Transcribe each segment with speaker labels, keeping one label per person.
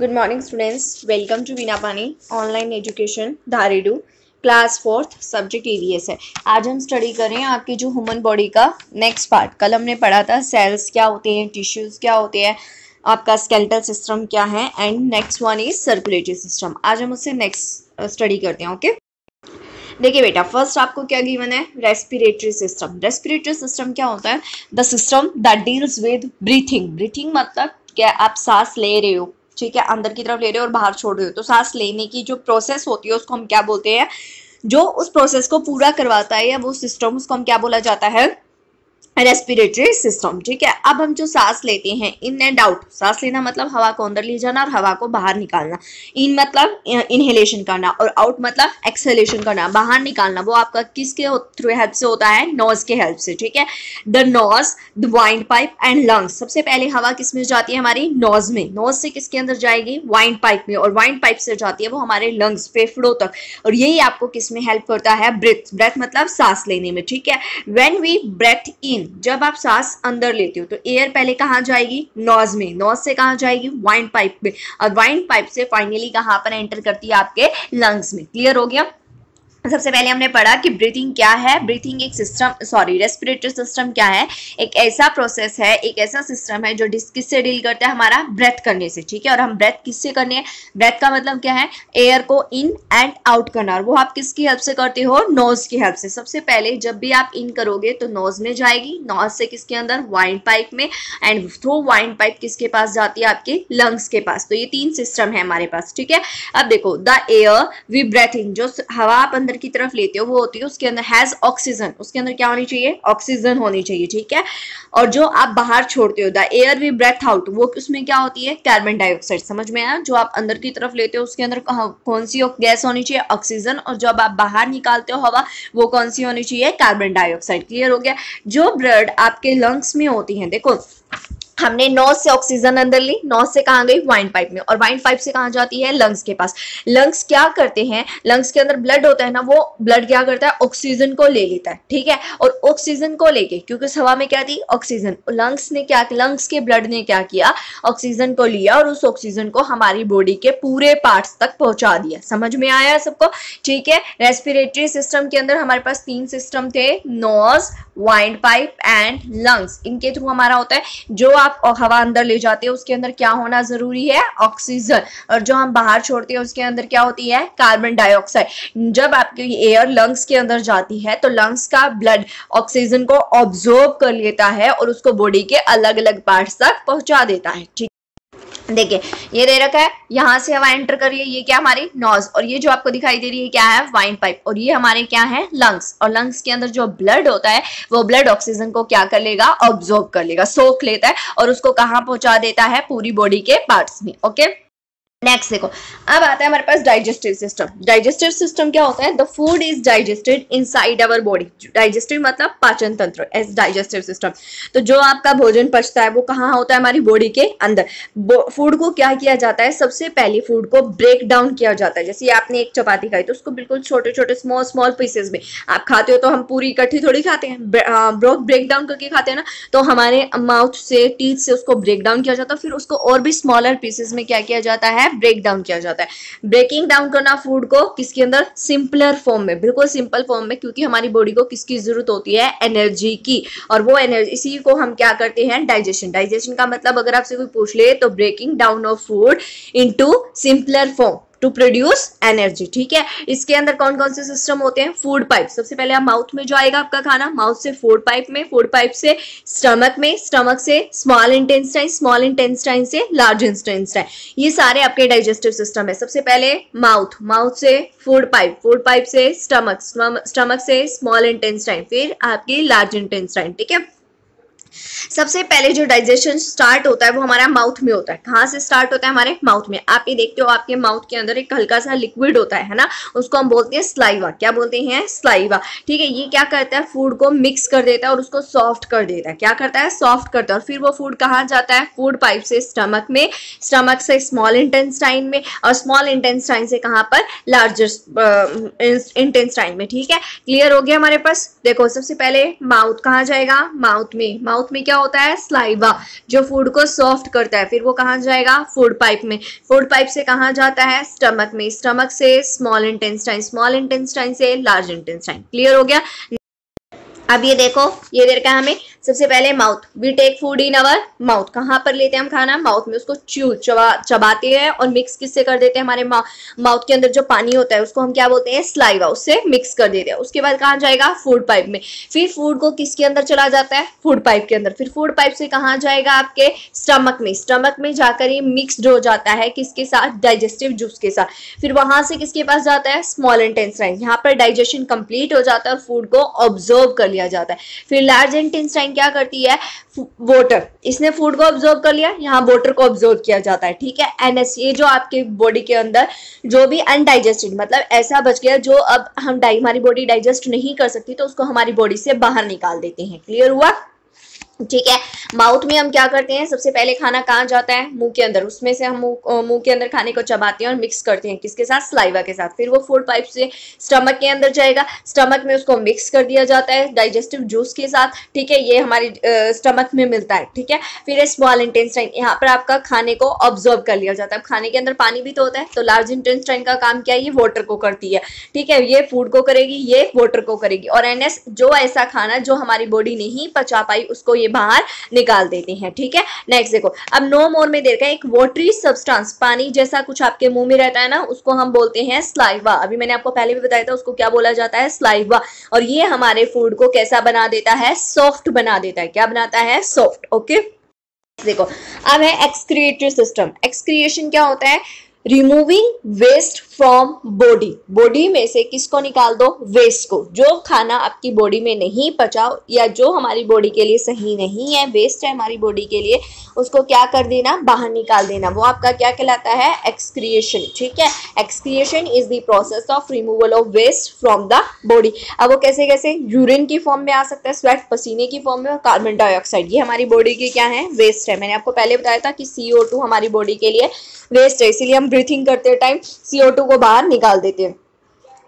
Speaker 1: Good morning students, welcome to Bina Pani online education धारीडू। Class 4th subject EVS है। आज हम स्टडी कर रहे हैं आपकी जो ह्यूमन बॉडी का नेक्स्ट पार्ट। कल हमने पढ़ा था सेल्स क्या होते हैं, टिश्यूज क्या होते हैं, आपका स्केलेटल सिस्टम क्या है, and next one is circulatory system. आज हम उससे नेक्स्ट स्टडी करते हैं। ओके, देखिए बेटा, फर्स्ट आपको क्या गिवन है, रेस्पिरेटरी सिस्टम। रेस्पिरेटरी सिस्टम क्या होता है, the system that deals with breathing. Breathing मतलब क्या, आप सांस ले रहे हो, ठीक है, अंदर की तरफ ले रहे हो और बाहर छोड़ रहे हो, तो सांस लेने की जो प्रोसेस होती है उसको हम क्या बोलते हैं, जो उस प्रोसेस को पूरा करवाता है या वो सिस्टम, उसको हम क्या बोला जाता है, रेस्पिरेटरी सिस्टम। ठीक है, अब हम जो सांस लेते हैं, इन एंड आउट, सांस लेना मतलब हवा को अंदर ले जाना और हवा को बाहर निकालना। इन मतलब इनहेलेशन करना और आउट मतलब एक्सहेलेशन करना, बाहर निकालना। वो आपका किसके थ्रू हेल्प से होता है, नोज के हेल्प से। ठीक है, the nose, the wind pipe and lungs. सबसे पहले हवा किस में जाती है, हमारी नोज में। नोज से किसके अंदर जाएगी, वाइंड पाइप में, और वाइंड पाइप से जाती है वो हमारे लंग्स, फेफड़ों तक। और यही आपको किस में हेल्प करता है, ब्रेथ। ब्रेथ मतलब सांस लेने में। ठीक है, व्हेन वी ब्रेथ इन, जब आप सांस अंदर लेते हो तो एयर पहले कहाँ जाएगी, नोज में, नोज से कहाँ जाएगी, वाइंड पाइप में, और वाइंड पाइप से फाइनली कहाँ पर एंटर करती है, आपके लंग्स में। क्लियर हो गया। सबसे पहले हमने पढ़ा कि ब्रीथिंग क्या है। ब्रीथिंग एक सिस्टम, सॉरी रेस्पिरेटरी सिस्टम क्या है, एक ऐसा प्रोसेस है, एक ऐसा सिस्टम है जो किससे डील करता है, हमारा ब्रेथ करने से। ठीक है, और हम ब्रेथ किससे करने हैं, ब्रेथ का मतलब क्या है, एयर को इन एंड आउट करना, और वो आप किसकी हेल्प से करते हो, नोज की हेल्प से। सबसे पहले जब भी आप इन करोगे तो नोज में जाएगी, नोज से किसके अंदर, वाइंड पाइप में, एंड थ्रू वाइंड पाइप किसके पास जाती है, आपके लंग्स के पास। तो ये तीन सिस्टम है हमारे पास। ठीक है, अब देखो, the air we breath in, जो हवा आप अंदर की तरफ लेते हो वो होती है, उसके अंदर हैज ऑक्सीजन, उसके अंदर क्या होनी चाहिए, ऑक्सीजन होनी चाहिए। ठीक है, और जो आप बाहर छोड़ते हो, the air we breathe out, वो उसमें क्या होती है, कार्बन डाइऑक्साइड। समझ में आया, जो आप अंदर की तरफ लेते हो उसके अंदर कौन सी गैस होनी चाहिए, ऑक्सीजन, और जब आप बाहर निकालते हो हवा, वो कौन सी होनी चाहिए, कार्बन डाइऑक्साइड। क्लियर हो गया। जो ब्लड आपके लंग्स में होती है, देखो हमने नोज से ऑक्सीजन अंदर ली, नोज से कहाँ गई, वाइंड पाइप में, और वाइंड पाइप से कहाँ जाती है, लंग्स के पास। लंग्स क्या करते हैं, लंग्स के अंदर ब्लड होता है ना, वो ब्लड क्या करता है, ऑक्सीजन को ले लेता है। ठीक है, और ऑक्सीजन को लेके, क्योंकि उस हवा में क्या थी, ऑक्सीजन, लंग्स ने क्या, लंग्स के ब्लड ने क्या किया, ऑक्सीजन को लिया और उस ऑक्सीजन को हमारी बॉडी के पूरे पार्ट्स तक पहुंचा दिया। समझ में आया सबको। ठीक है, रेस्पिरेटरी सिस्टम के अंदर हमारे पास तीन सिस्टम थे, nose, wind pipe and lungs. इनके थ्रू हमारा होता है, जो आप हवा अंदर ले जाते हो उसके अंदर क्या होना जरूरी है, ऑक्सीजन, और जो हम बाहर छोड़ते हैं उसके अंदर क्या होती है, कार्बन डाइऑक्साइड। जब आपकी एयर लंग्स के अंदर जाती है तो लंग्स का ब्लड ऑक्सीजन को ऑब्जॉर्ब कर लेता है और उसको बॉडी के अलग अलग पार्ट्स तक पहुंचा देता है। ठीक, देखिए ये दे रखा है, यहां से हवा एंटर कर रही है, ये क्या हमारी नोज, और ये जो आपको दिखाई दे रही है क्या है, वाइंड पाइप, और ये हमारे क्या है, लंग्स। और लंग्स के अंदर जो ब्लड होता है वो ब्लड ऑक्सीजन को क्या कर लेगा, ऑब्जॉर्ब कर लेगा, सोख लेता है, और उसको कहां पहुंचा देता है, पूरी बॉडी के पार्ट्स में। ओके, नेक्स्ट देखो, अब आता है हमारे पास डाइजेस्टिव सिस्टम। डाइजेस्टिव सिस्टम क्या होता है, the food is digested inside our body. Digestive मतलब पाचन तंत्र, एज डाइजेस्टिव सिस्टम। तो जो आपका भोजन पचता है वो कहाँ होता है, हमारी बॉडी के अंदर। फूड को क्या किया जाता है, सबसे पहले फूड को ब्रेक डाउन किया जाता है। जैसे आपने एक चपाती खाई तो उसको बिल्कुल छोटे छोटे स्मॉल स्मॉल पीसेस में आप खाते हो, तो हम पूरी इकट्ठी थोड़ी खाते हैं, ब्रेक डाउन करके खाते हैं ना। तो हमारे माउथ से, टीथ से उसको ब्रेक डाउन किया जाता है, फिर उसको और भी स्मॉलर पीसेस में क्या किया जाता है, ब्रेक डाउन किया जाता है। ब्रेकिंग डाउन करना फूड को किसके अंदर, सिंपलर फॉर्म में, बिल्कुल सिंपल फॉर्म में, क्योंकि हमारी बॉडी को किसकी जरूरत होती है, एनर्जी की, और वो एनर्जी, इसी को हम क्या करते हैं, डाइजेशन। डाइजेशन का मतलब अगर आपसे कोई पूछ ले तो breaking down of food into simpler form to produce energy. ठीक है, इसके अंदर कौन कौन से सिस्टम होते हैं, फूड पाइप। सबसे पहले आप माउथ में जाएगा आपका खाना, माउथ से फूड पाइप में, फूड पाइप से स्टमक में, स्टमक से स्मॉल इंटेस्टाइन, स्मॉल इंटेस्टाइन से लार्ज इंटेस्टाइन। ये सारे आपके डाइजेस्टिव सिस्टम है। सबसे पहले माउथ, माउथ से फूड पाइप, फूड पाइप से स्टमक, स्टमक से स्मॉल इंटेस्टाइन, फिर आपकी लार्ज इंटेस्टाइन। ठीक है, सबसे पहले जो डाइजेशन स्टार्ट होता है वो हमारा माउथ में होता है। कहाँ से स्टार्ट होता है, हमारे माउथ में। आप ये देखते हो आपके माउथ के अंदर एक हल्का सा लिक्विड होता है ना, उसको हम बोलते हैं स्लाइवा। क्या बोलते हैं, स्लाइवा। ठीक है, ये क्या करता है, फूड को मिक्स कर देता है और उसको सॉफ्ट कर देता है। क्या करता है, सॉफ्ट करता है, और फिर वो फूड कहाँ जाता है, फूड पाइप से स्टमक में, स्टमक से स्मॉल इंटेस्टाइन में, और स्मॉल इंटेस्टाइन से कहाँ पर, लार्जेस्ट इंटेस्टाइन में। ठीक है, क्लियर हो गया हमारे पास। देखो सबसे पहले माउथ कहाँ जाएगा, माउथ में, माउथ माउथ में क्या होता है, स्लाइवा, जो फूड को सॉफ्ट करता है। फिर वो कहाँ जाएगा, फूड पाइप में। फूड पाइप से कहाँ जाता है, स्टमक में। स्टमक से स्मॉल इंटेस्टाइन, स्मॉल इंटेस्टाइन से लार्ज इंटेस्टाइन। क्लियर हो गया। अब ये देखो, ये दे रखा है हमें सबसे पहले mouth. We take food in our mouth. कहाँ पर लेते हैं हम खाना, माउथ में। उसको चबाते हैं और मिक्स किससे कर देते हैं, हमारे माउथ के अंदर जो पानी होता है उसको हम क्या बोलते हैं, स्लाइवा, उससे मिक्स कर देते हैं। उसके बाद कहाँ जाएगा, फूड पाइप में। फिर फूड को किसके अंदर चला जाता है, फूड पाइप के अंदर। फिर फूड पाइप से कहाँ जाएगा, आपके स्टमक में। स्टमक में जाकर ये मिक्सड हो जाता है किसके साथ, डाइजेस्टिव जूस के साथ। फिर वहां से किसके पास जाता है, स्मॉल इंटेस्टाइन। यहाँ पर डाइजेशन कंप्लीट हो जाता है और फूड को ऑब्जर्व कर लिया जाता है। फिर लार्ज इंटेस्टाइन क्या करती है, वाटर, इसने फूड को ऑब्जर्व कर लिया, यहाँ वाटर को ऑब्जर्व किया जाता है। ठीक है, एनएस, ये जो आपके बॉडी के अंदर जो भी अनडाइजेस्टेड, मतलब ऐसा बच गया जो अब हम हमारी बॉडी डाइजेस्ट नहीं कर सकती, तो उसको हमारी बॉडी से बाहर निकाल देते हैं। क्लियर हुआ। ठीक है, माउथ में हम क्या करते हैं, सबसे पहले खाना कहाँ जाता है, मुंह के अंदर। उसमें से हम मुंह के अंदर खाने को चबाते हैं और मिक्स करते हैं किसके साथ, स्लाइवा के साथ। फिर वो फूड पाइप से स्टमक के अंदर जाएगा। स्टमक में उसको मिक्स कर दिया जाता है डाइजेस्टिव जूस के साथ। ठीक है, ये हमारी स्टमक में मिलता है। ठीक है, फिर स्मॉल इंटेस्टाइन, यहाँ पर आपका खाने को ऑब्जर्व कर लिया जाता है। खाने के अंदर पानी भी तो होता है, तो लार्ज इंटेस्टाइन का काम क्या है, ये वाटर को करती है। ठीक है, ये फूड को करेगी, ये वाटर को करेगी। और एनएस, जो ऐसा खाना जो हमारी बॉडी नहीं पचा पाई उसको बाहर निकाल देते हैं। ठीक है, नेक्स्ट देखो, अब नो मोर में देखा, एक वाटरी सब्सटेंस, पानी जैसा कुछ आपके मुंह में रहता है ना, उसको हम बोलते हैं स्लाइवा। अभी मैंने आपको पहले भी बताया था उसको क्या बोला जाता है, स्लाइवा। और ये हमारे फूड को कैसा बना देता है, सॉफ्ट बना देता है। क्या बनाता है, सॉफ्ट। ओके, देखो अब है एक्सक्रिएटरी सिस्टम। एक्सक्रिएशन क्या होता है, removing waste from body. Body में से किसको निकाल दो, वेस्ट को। जो खाना आपकी बॉडी में नहीं पचा या जो हमारी बॉडी के लिए सही नहीं है, वेस्ट है हमारी बॉडी के लिए, उसको क्या कर देना, बाहर निकाल देना। वो आपका क्या कहलाता है, एक्सक्रिएशन। ठीक है, excretion is the process of removal of waste from the body. अब वो कैसे कैसे, यूरिन की फॉर्म में आ सकता है, स्वेट, पसीने की फॉर्म में, और कार्बन डाइऑक्साइड। ये हमारी बॉडी की क्या है, वेस्ट है। मैंने आपको पहले बताया था कि CO2 हमारी बॉडी के लिए वेस्ट है, इसीलिए हम ब्रीथिंग करते टाइम CO2 को बाहर निकाल देते हैं।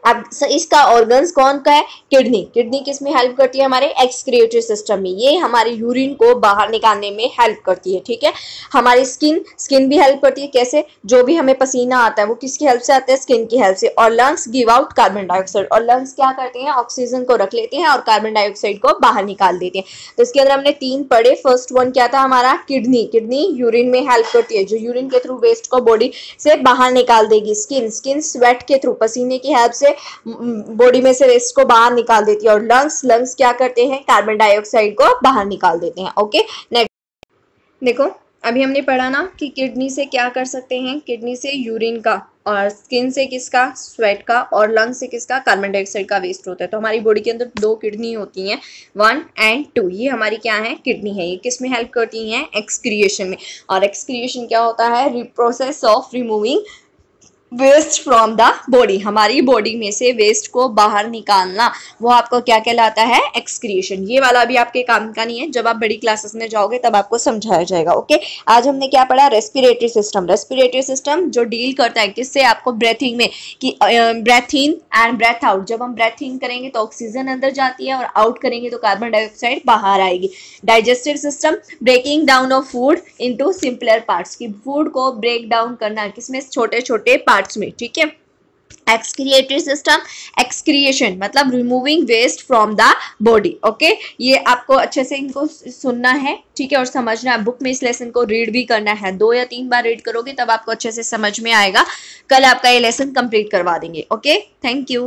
Speaker 1: अब इसका ऑर्गन्स कौन का है, किडनी। किडनी किस में हेल्प करती है, हमारे एक्सक्रिएटरी सिस्टम में। ये हमारे यूरिन को बाहर निकालने में हेल्प करती है। ठीक है, हमारी स्किन भी हेल्प करती है। कैसे, जो भी हमें पसीना आता है वो किसकी हेल्प से आता है, स्किन की हेल्प से। और lungs give out carbon dioxide, और लंग्स क्या करते हैं, ऑक्सीजन को रख लेते हैं और कार्बन डाइऑक्साइड को बाहर निकाल देते हैं। तो इसके अंदर हमने 3 पढ़े। फर्स्ट वन क्या था हमारा, किडनी। किडनी यूरिन में हेल्प करती है, जो यूरिन के थ्रू वेस्ट को बॉडी से बाहर निकाल देगी। स्किन स्वेट के थ्रू, पसीने की हेल्प से बॉडी में से वेस्ट को बाहर निकाल देती है। और लंग्स क्या करते हैं, कार्बन डाइऑक्साइड को बाहर निकाल देते हैं। ओके, नेक्स्ट देखो, अभी हमने पढ़ा ना कि किडनी से क्या कर सकते हैं, किडनी से यूरिन का, और स्किन से किसका, स्वेट का, और लंग से किसका, कार्बन डाइऑक्साइड का वेस्ट होता है। तो हमारी बॉडी के अंदर 2 किडनी होती हैं, 1 और 2। ये हमारी क्या है, किडनी है। ये किस में हेल्प करती हैं, एक्सक्रिएशन में। और एक्सक्रिएशन क्या होता है, process of removing waste from the body. हमारी बॉडी में से वेस्ट को बाहर निकालना, वो आपको क्या कहलाता है, एक्सक्रिएशन। ये वाला भी आपके काम का नहीं है, जब आप बड़ी क्लासेस में जाओगे तब आपको समझाया जाएगा। ओके, आज हमने क्या पढ़ा, रेस्पिरेटरी सिस्टम। रेस्पिरेटरी सिस्टम जो डील करता है किससे, आपको ब्रेथिंग में, कि breathe in and breathe out. जब हम ब्रेथ इन करेंगे तो ऑक्सीजन अंदर जाती है, और आउट करेंगे तो कार्बन डाइऑक्साइड बाहर आएगी। Digestive system, breaking down of food into simpler parts, की फूड को ब्रेक डाउन करना किसमें, छोटे छोटे पार्ट्स में। ठीक है, एक्सक्रिएटरी सिस्टम, एक्सक्रिएशन मतलब removing waste from the body. Okay, ये आपको अच्छे से इनको सुनना है। ठीक है, और समझना है। बुक में इस लेसन को रीड भी करना है, 2 या 3 बार रीड करोगे तब आपको अच्छे से समझ में आएगा। कल आपका ये लेसन कंप्लीट करवा देंगे। Okay, thank you.